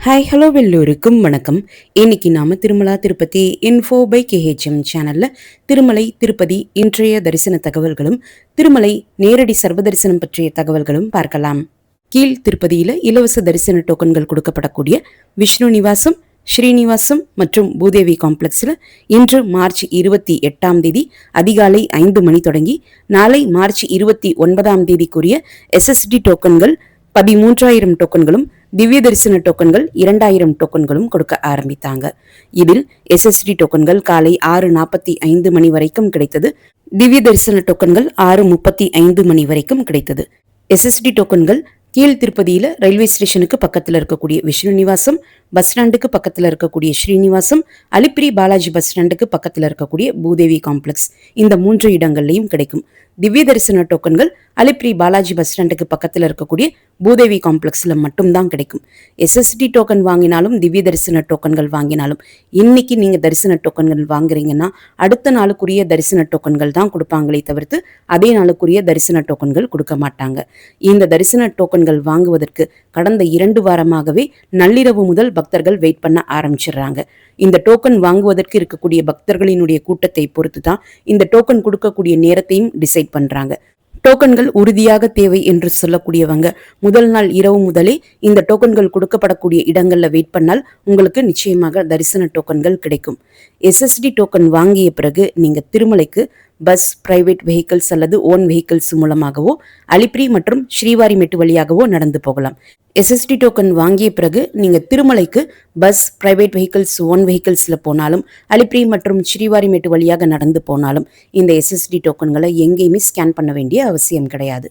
Hi hello எல்லோருக்கும் வணக்கம். இன்னைக்கு நாம திருமலா திருப்பதி இன்ஃபோ பை கேஹெச்எம் சேனல்ல திருமலை திருப்பதி இன்றைய தரிசன தகவல்களும் திருமலை நேரடி சர்வதரிசனம் பற்றிய தகவல்களும் பார்க்கலாம். கீழ் திருப்பதியில இலவச தரிசன டோக்கன்கள் கொடுக்கப்படக்கூடிய விஷ்ணு நிவாசம், ஸ்ரீனிவாசம் மற்றும் பூதேவி காம்ப்ளெக்ஸ்ல இன்று மார்ச் 28 அதிகாலை 5 மணி தொடங்கி நாளை மார்ச் 29 SSD டோக்கன்கள் 13,000 டோக்கன்களும் திவ்ய தரிசன டோக்கன்கள் 2,000 டோக்கன்களும் கொடுக்க ஆரம்பித்தாங்க. இதில் SSD டோக்கன்கள் காலை 6:45 மணி வரைக்கும் கிடைத்தது. திவ்ய தரிசன டோக்கன்கள் 6:35 மணி வரைக்கும் கிடைத்தது. SSD டோக்கன்கள் கீழ் திருப்பதியில ரயில்வே ஸ்டேஷனுக்கு பக்கத்துல இருக்கக்கூடிய விஷ்ணு நிவாசம், பஸ் ஸ்டாண்டுக்கு பக்கத்துல இருக்கக்கூடிய ஸ்ரீனிவாசம், அலிப்பிரி பாலாஜி பஸ் ஸ்டாண்டுக்கு பக்கத்துல இருக்கக்கூடிய பூதேவி காம்ப்ளெக்ஸ், இந்த 3 இடங்கள்லையும் கிடைக்கும். திவ்ய தரிசன டோக்கன்கள் அலிப்பிரி பாலாஜி பஸ் ஸ்டாண்டுக்கு பக்கத்தில் இருக்கக்கூடிய பூதேவி காம்ப்ளெக்ஸ்ல மட்டும்தான் கிடைக்கும். SSD டோக்கன் வாங்கினாலும் திவ்ய தரிசன டோக்கன்கள் வாங்கினாலும் இன்னைக்கு நீங்க தரிசன டோக்கன்கள் வாங்குறீங்கன்னா அடுத்த நாளுக்குரிய தரிசன டோக்கன்கள் தான் கொடுப்பாங்களே தவிர்த்து அதே நாளுக்குரிய தரிசன டோக்கன்கள் கொடுக்க மாட்டாங்க. இந்த தரிசன டோக்கன்கள் வாங்குவதற்கு கடந்த 2 வாரமாகவே நள்ளிரவு முதல் பக்தர்கள் வெயிட் பண்ண ஆரம்பிச்சிடுறாங்க. இந்த டோக்கன் வாங்குவதற்கு இருக்கக்கூடிய பக்தர்களினுடைய கூட்டத்தை பொறுத்து தான் இந்த டோக்கன் கொடுக்கக்கூடிய நேரத்தையும் டிசைட் பண்றாங்க. டோக்கன்கள் உறுதியாக தேவை என்று சொல்லக்கூடியவங்க முதல் நாள் இரவு முதலே இந்த டோக்கன்கள் கொடுக்கப்படக்கூடிய இடங்கள்ல வெயிட் பண்ணால் உங்களுக்கு நிச்சயமாக தரிசன டோக்கன்கள் கிடைக்கும். SSD டோக்கன் வாங்கிய பிறகு நீங்க திருமலைக்கு பஸ், பிரைவேட் வெஹிக்கிள்ஸ் அல்லது ஓன் வெஹிக்கிள்ஸ் மூலமாகவோ அலிப்பிரி மற்றும் ஸ்ரீவாரிமெட்டு வழியாகவோ நடந்து போகலாம். SSD டோக்கன் வாங்கிய பிறகு நீங்க திருமலைக்கு பஸ், பிரைவேட் வெஹிக்கிள்ஸ், ஓன் வெஹிக்கிள்ஸ்ல போனாலும் அலிப்பிரி மற்றும் ஸ்ரீவாரிமெட்டு வழியாக நடந்து போனாலும் இந்த SSD டோக்கன்களை எங்கேயுமே ஸ்கேன் பண்ண வேண்டிய அவசியம் கிடையாது.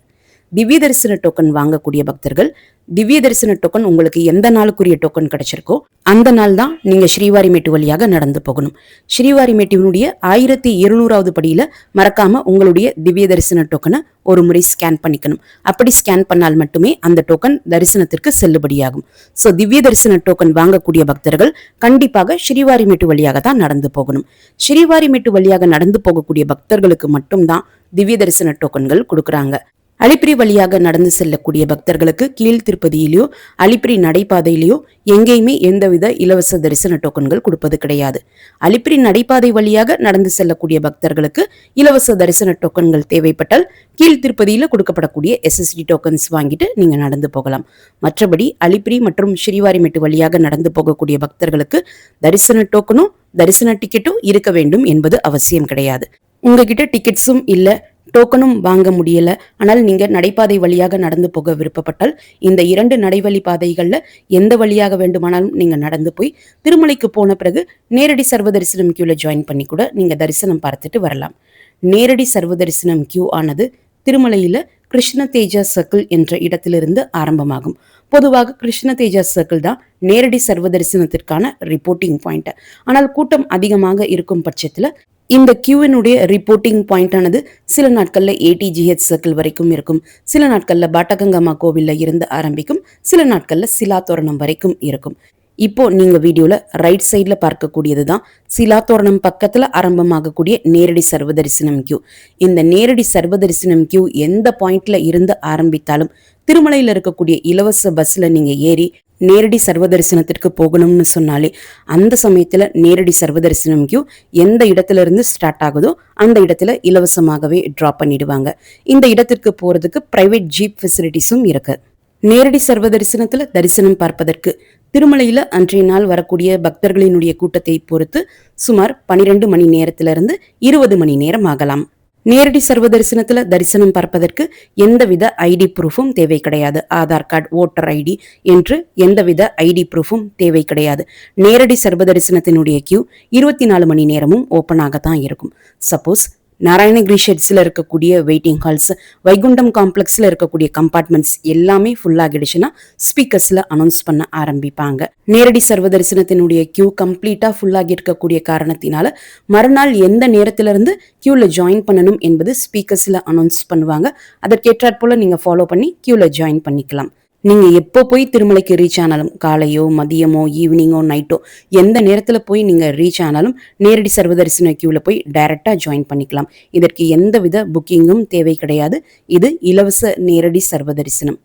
திவ்ய தரிசன டோக்கன் வாங்கக்கூடிய பக்தர்கள் திவ்ய தரிசன டோக்கன் உங்களுக்கு எந்த நாளுக்குரிய டோக்கன் கிடைச்சிருக்கோ அந்த நாள் தான் நீங்க ஸ்ரீவாரிமெட்டு வழியாக நடந்து போகணும். ஸ்ரீவாரிமெட்டினுடைய 1200வது படியில மறக்காம உங்களுடைய திவ்ய தரிசன டோக்கனை ஒரு முறை ஸ்கேன் பண்ணிக்கணும். அப்படி ஸ்கேன் பண்ணால் மட்டுமே அந்த டோக்கன் தரிசனத்திற்கு செல்லுபடியாகும். ஸோ திவ்ய தரிசன டோக்கன் வாங்கக்கூடிய பக்தர்கள் கண்டிப்பாக ஸ்ரீவாரிமெட்டு வழியாக தான் நடந்து போகணும். ஸ்ரீவாரிமெட்டு வழியாக நடந்து போகக்கூடிய பக்தர்களுக்கு மட்டும்தான் திவ்ய தரிசன டோக்கன்கள் கொடுக்குறாங்க. அலிப்பிரி வழியாக நடந்து செல்லக்கூடிய பக்தர்களுக்கு கீழ் திருப்பதியிலோ அலிப்பிரி நடைபாதையிலோ எங்கேயுமே எந்தவித இலவச தரிசன டோக்கன்கள் கொடுப்பது கிடையாது. அலிப்பிரி நடைபாதை வழியாக நடந்து செல்லக்கூடிய பக்தர்களுக்கு இலவச தரிசன டோக்கன்கள் தேவைப்பட்டால் கீழ் திருப்பதியில கொடுக்கப்படக்கூடிய SSD டோக்கன்ஸ் வாங்கிட்டு நீங்க நடந்து போகலாம். மற்றபடி அலிப்பிரி மற்றும் ஸ்ரீவாரிமெட்டு வழியாக நடந்து போகக்கூடிய பக்தர்களுக்கு தரிசன டோக்கனும் தரிசன டிக்கெட்டும் இருக்க வேண்டும் என்பது அவசியம் கிடையாது. உங்ககிட்ட டிக்கெட்ஸும் இல்ல, டோக்கனும் வாங்க முடியல, ஆனால் நீங்க நடைபாதை வழியாக நடந்து போக விருப்பப்பட்டால் இந்த 2 நடைவழி பாதைகள்ல எந்த வழியாக வேண்டுமானாலும் நீங்க நடந்து போய் திருமலைக்கு போன பிறகு நேரடி சர்வதரிசனம் கியூல ஜாயின் பண்ணி கூட நீங்க தரிசனம் பார்த்துட்டு வரலாம். நேரடி சர்வதரிசனம் கியூ ஆனது திருமலையில கிருஷ்ண தேஜா சர்க்கிள் என்ற இடத்திலிருந்து ஆரம்பமாகும். பொதுவாக கிருஷ்ண தேஜா சர்க்கிள் தான் நேரடி சர்வதரிசனத்திற்கான ரிப்போர்ட்டிங் பாயிண்ட். ஆனால் கூட்டம் அதிகமாக இருக்கும் பட்சத்துல இந்த கியூவினுடைய ரிப்போர்ட்டிங் பாயிண்ட் ஆனது சில நாட்கள்ல ATGH சர்க்கிள் வரைக்கும் இருக்கும், சில நாட்கள்ல பாட்டகங்கம்மா கோவில்ல இருந்து ஆரம்பிக்கும், சில நாட்கள்ல சிலாத்தோரணம் வரைக்கும் இருக்கும். இப்போ நீங்க வீடியோல ரைட் சைட்ல பார்க்கக்கூடியதுதான் சிலாத்தோரணம் பக்கத்துல ஆரம்பமாகக்கூடிய நேரடி சர்வதரிசனம் கியூ. இந்த நேரடி சர்வதரிசனம் கியூ எந்த பாயிண்ட்ல இருந்து ஆரம்பித்தாலும் திருமலையில இருக்கக்கூடிய இலவச பஸ்ல நீங்க ஏறி நேரடி சர்வதரிசனத்திற்கு போகணும்னு சொன்னாலே அந்த சமயத்துல நேரடி சர்வதரிசனம் கியூ எந்த இடத்துல இருந்து ஸ்டார்ட் ஆகுதோ அந்த இடத்துல இலவசமாகவே டிராப் பண்ணிடுவாங்க. இந்த இடத்திற்கு போறதுக்கு பிரைவேட் ஜீப் ஃபெசிலிட்டிஸும் இருக்கு. நேரடி சர்வதரிசனத்துல தரிசனம் பார்ப்பதற்கு திருமலையில அன்றைய நாள் வரக்கூடிய பக்தர்களினுடைய கூட்டத்தை பொறுத்து சுமார் 12 மணி நேரத்திலிருந்து 20 மணி நேரம் ஆகலாம். நேரடி சர்வதரிசனத்துல தரிசனம் பார்ப்பதற்கு எந்தவித ஐடி ப்ரூஃபும் தேவை கிடையாது. ஆதார் கார்டு, ஓட்டர் ஐடி என்று எந்தவித ஐடி ப்ரூஃபும் தேவை கிடையாது. நேரடி சர்வதரிசனத்தினுடைய கியூ 24 மணி நேரமும் ஓப்பனாகத்தான் இருக்கும். சப்போஸ் நாராயணகிரி ஷெட்ஸ்ல இருக்கக்கூடிய வெயிட்டிங் ஹால்ஸ், வைகுண்டம் காம்ப்ளெக்ஸ்ல இருக்கக்கூடிய கம்பார்ட்மெண்ட்ஸ் எல்லாமே ஃபுல் ஆகிடுச்சுன்னா ஸ்பீக்கர்ஸ்ல அனௌன்ஸ் பண்ண ஆரம்பிப்பாங்க. நேரடி சர்வதரிசனத்தினுடைய கியூ கம்ப்ளீட்டா ஃபுல் ஆகி இருக்கக்கூடிய காரணத்தினால மறுநாள் எந்த நேரத்துல இருந்து கியூல ஜாயின் பண்ணணும் என்பது ஸ்பீக்கர்ஸ்ல அனௌன்ஸ் பண்ணுவாங்க. அதற்கேற்றாற் போல நீங்க ஃபாலோ பண்ணி கியூல ஜாயின் பண்ணிக்கலாம். நீங்க எப்போ போய் திருமலைக்கு ரீச் ஆனாலும், காலையோ மதியமோ ஈவினிங்கோ நைட்டோ எந்த நேரத்துல போய் நீங்க ரீச் ஆனாலும் நேரடி சர்வதரிசன கியூல போய் டைரக்டா ஜாயின் பண்ணிக்கலாம். இதற்கு எந்தவித புக்கிங்கும் தேவை கிடையாது. இது இலவச நேரடி சர்வதரிசனம்.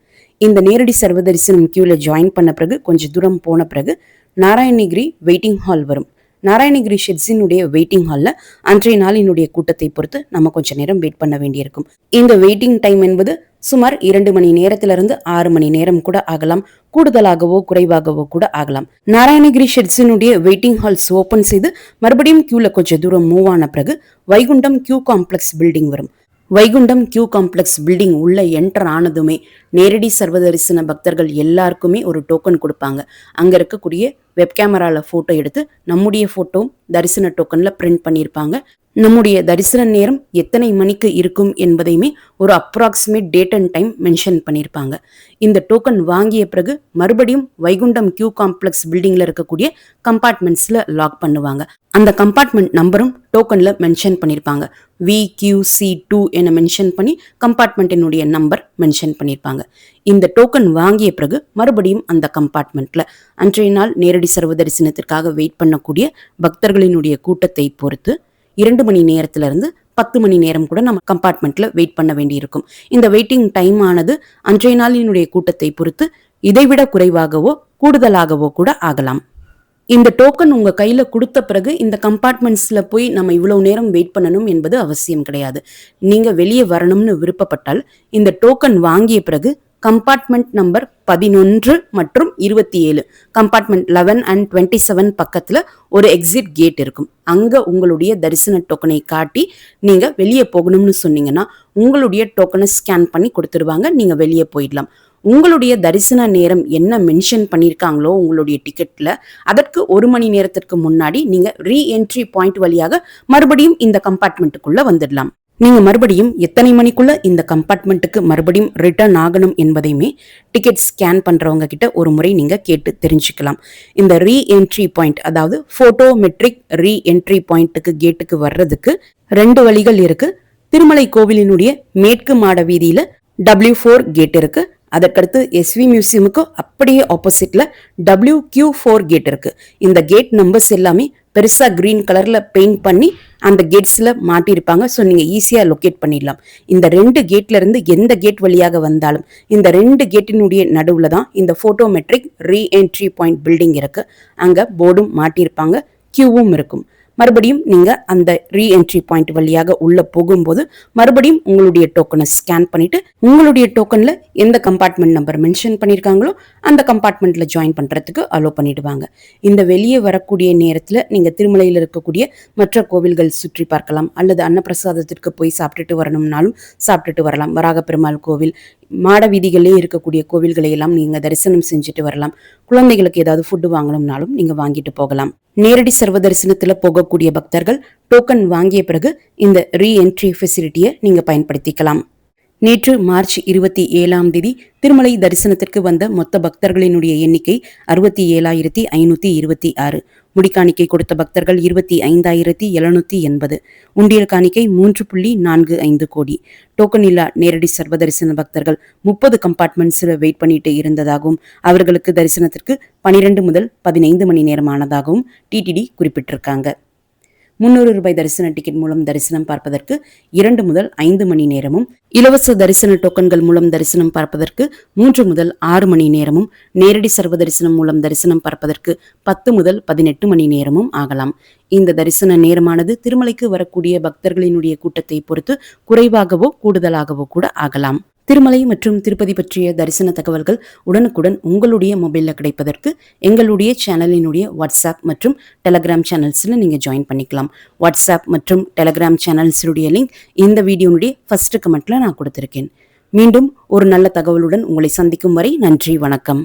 இந்த நேரடி சர்வ தரிசனம் கியூல ஜாயின் பண்ண பிறகு கொஞ்சம் தூரம் போன பிறகு நாராயணகிரி வெயிட்டிங் ஹால் வரும். நாராயணகிரி ஷெட்ஸினுடைய வெயிட்டிங் ஹாலில் அன்றைய நாளினுடைய கூட்டத்தை பொறுத்து நம்ம கொஞ்சம் நேரம் வெயிட் பண்ண வேண்டியிருக்கும். இந்த வெயிட்டிங் டைம் என்பது சுமார் 2 மணி நேரத்திலிருந்து 6 மணி நேரம் கூட ஆகலாம், கூடுதலாகவோ குறைவாகவோ கூட ஆகலாம். நாராயணகிரி ஷெட்ஸினுடைய வெயிட்டிங் ஹால்ஸ் ஓபன் செய்து மறுபடியும் கியூல கொஞ்சம் தூரம் மூவ் ஆன பிறகு வைகுண்டம் கியூ காம்ப்ளெக்ஸ் பில்டிங் வரும். வைகுண்டம் கியூ காம்ப்ளெக்ஸ் பில்டிங் உள்ள என்டர் ஆனதுமே நேரடி சர்வ தரிசன பக்தர்கள் எல்லாருக்குமே ஒரு டோக்கன் கொடுப்பாங்க. அங்க இருக்கக்கூடிய வெப் கேமரால போட்டோ எடுத்து நம்முடைய போட்டோ தரிசன டோக்கன்ல பிரிண்ட் பண்ணியிருப்பாங்க. நம்முடைய தரிசன நேரம் எத்தனை மணிக்கு இருக்கும் என்பதையுமே ஒரு approximate date and time mention பண்ணியிருப்பாங்க. இந்த டோக்கன் வாங்கிய பிறகு மறுபடியும் வைகுண்டம் கியூ காம்ப்ளெக்ஸ் பில்டிங்ல இருக்கக்கூடிய கம்பார்ட்மெண்ட்ஸ்ல லாக் பண்ணுவாங்க. அந்த கம்பார்ட்மெண்ட் நம்பரும் டோக்கன்ல மென்ஷன் பண்ணியிருப்பாங்க. VQC2 என மென்ஷன் பண்ணி கம்பார்ட்மெண்ட்டினுடைய நம்பர் மென்ஷன் பண்ணியிருப்பாங்க. இந்த டோக்கன் வாங்கிய பிறகு மறுபடியும் அந்த கம்பார்ட்மெண்ட்ல அன்றைய நாள் நேரடி சர்வ தரிசனத்திற்காக வெயிட் பண்ணக்கூடிய பக்தர்களினுடைய கூட்டத்தை பொறுத்து 2 மணி நேரத்திலிருந்து 10 மணி நேரம் கூட நம்ம கம்பார்ட்மெண்ட்ல வெயிட் பண்ண வேண்டியிருக்கும். இந்த வெயிட்டிங் டைம் ஆனது அன்றைய நாளினுடைய கூட்டத்தை பொறுத்து இதைவிட குறைவாகவோ கூடுதலாகவோ கூட ஆகலாம். இந்த டோக்கன் உங்க கையில கொடுத்த பிறகு இந்த கம்பார்ட்மெண்ட்ஸ்ல போய் நம்ம இவ்வளவு நேரம் வெயிட் பண்ணணும் என்பது அவசியம் கிடையாது. நீங்க வெளியே வரணும்னு விருப்பப்பட்டால் இந்த டோக்கன் வாங்கிய பிறகு கம்பார்ட்மெண்ட் நம்பர் 11 மற்றும் 27 கம்பார்ட்மெண்ட் 11 and 27 பக்கத்துல ஒரு எக்ஸிட் கேட் இருக்கும். அங்க உங்களுடைய தரிசன டோக்கனை காட்டி நீங்க வெளியே போகணும்னு சொன்னீங்கன்னா உங்களுடைய டோக்கனை ஸ்கேன் பண்ணி கொடுத்துருவாங்க. நீங்க வெளியே போயிடலாம். உங்களுடைய தரிசன நேரம் என்ன மென்ஷன் பண்ணியிருக்காங்களோ உங்களுடைய டிக்கெட்ல அதற்கு 1 மணி நேரத்திற்கு முன்னாடி நீங்க ரீஎன்ட்ரி பாயிண்ட் வழியாக மறுபடியும் இந்த கம்பார்ட்மெண்ட்டுக்குள்ள வந்துடலாம். நீங்க மறுபடியும் எத்தனை மணிக்குள்ள இந்த கம்பார்ட்மெண்ட்டுக்கு மறுபடியும் ரிட்டர்ன் ஆகணும் என்பதையுமே டிக்கெட் ஸ்கேன் பண்றவங்க கிட்ட ஒரு முறை நீங்க கேட்டு தெரிஞ்சுக்கலாம். இந்த ரீஎன்ட்ரி பாயிண்ட், அதாவது போட்டோமெட்ரிக் ரீஎன்ட்ரி பாயிண்ட்டுக்கு கேட்டுக்கு வர்றதுக்கு 2 வழிகள் இருக்கு. திருமலை கோவிலினுடைய மேற்கு மாட வீதியில W4 கேட் இருக்கு. அதற்கடுத்து SV மியூசியமுக்கு அப்படியே ஆப்போசிட்ல WQ4 கேட் இருக்கு. இந்த கேட் நம்பர்ஸ் எல்லாமே பெருசா கிரீன் கலர்ல பெயிண்ட் பண்ணி அந்த கேட்ஸ்ல மாட்டியிருப்பாங்க. ஸோ நீங்க ஈஸியா லொக்கேட் பண்ணிடலாம். இந்த 2 கேட்ல இருந்து எந்த கேட் வழியாக வந்தாலும் இந்த 2 கேட்டினுடைய நடுவுல தான் இந்த போட்டோமெட்ரிக் ரீஎன்ட்ரி பாயிண்ட் பில்டிங் இருக்கு. அங்க போர்டும் மாட்டியிருப்பாங்க, கியூவும் இருக்கும். மறுபடியும் நீங்க அந்த ரீஎன்ட்ரி பாயிண்ட் வழியாக உள்ள போகும்போது மறுபடியும் உங்களுடைய டோக்கனை ஸ்கேன் பண்ணிட்டு உங்களுடைய டோக்கன்ல எந்த கம்பார்ட்மெண்ட் நம்பர் மென்ஷன் பண்ணியிருக்காங்களோ அந்த கம்பார்ட்மெண்ட்ல ஜாயின் பண்றதுக்கு அலோ பண்ணிடுவாங்க. இந்த வெளியே வரக்கூடிய நேரத்துல நீங்க திருமலையில் இருக்கக்கூடிய மற்ற கோவில்கள் சுற்றி பார்க்கலாம், அல்லது அன்னப்பிரசாதத்திற்கு போய் சாப்பிட்டுட்டு வரணும்னாலும் சாப்பிட்டுட்டு வரலாம். வராக பெருமாள் கோவில், மாட வீதிகளே இருக்கக்கூடிய கோவில்களை எல்லாம் நீங்க தரிசனம் செஞ்சுட்டு வரலாம். குழந்தைகளுக்கு ஏதாவது ஃபுட்டு வாங்கணும்னாலும் நீங்க வாங்கிட்டு போகலாம். நேரடி சர்வ தரிசனத்துல போகக்கூடிய பக்தர்கள் டோக்கன் வாங்கிய பிறகு இந்த ரீஎன்ட்ரி ஃபெசிலிட்டியை நீங்க பயன்படுத்திக்கலாம். நேற்று மார்ச் 27ஆம் தேதி திருமலை தரிசனத்திற்கு வந்த மொத்த பக்தர்களினுடைய எண்ணிக்கை 67,526. முடிக்காணிக்கை கொடுத்த பக்தர்கள் 25,780. உண்டியல் காணிக்கை 3.45 கோடி. டோக்கன் இல்லா நேரடி சர்வ தரிசன பக்தர்கள் 30 கம்பார்ட்மெண்ட்ஸில் வெயிட் பண்ணிட்டு இருந்ததாகவும் அவர்களுக்கு தரிசனத்திற்கு 12 முதல் 15 மணி நேரம் ஆனதாகவும் டிடிடி குறிப்பிட்டிருக்காங்க. 300 ரூபாய் தரிசன டிக்கெட் மூலம் தரிசனம் பார்ப்பதற்கு 2 முதல் 5 மணி நேரமும், இலவச தரிசன டோக்கன்கள் மூலம் தரிசனம் பார்ப்பதற்கு 3 முதல் 6 மணி நேரமும், நேரடி சர்வ தரிசனம் மூலம் தரிசனம் பார்ப்பதற்கு 10 முதல் 18 மணி நேரமும் ஆகலாம். இந்த தரிசன நேரமானது திருமலைக்கு வரக்கூடிய பக்தர்களினுடைய கூட்டத்தை பொறுத்து குறைவாகவோ கூடுதலாகவோ கூட ஆகலாம். திருமலை மற்றும் திருப்பதி பற்றிய தரிசன தகவல்கள் உடனுக்குடன் உங்களுடைய மொபைலில் கிடைப்பதற்கு எங்களுடைய சேனலினுடைய வாட்ஸ்அப் மற்றும் டெலகிராம் சேனல்ஸில் நீங்கள் ஜாயின் பண்ணிக்கலாம். வாட்ஸ்அப் மற்றும் டெலகிராம் சேனல்ஸுடைய லிங்க் இந்த வீடியோனுடைய ஃபர்ஸ்ட் கமெண்ட்ல நான் கொடுத்துருக்கேன். மீண்டும் ஒரு நல்ல தகவலுடன் உங்களை சந்திக்கும் வரை நன்றி, வணக்கம்.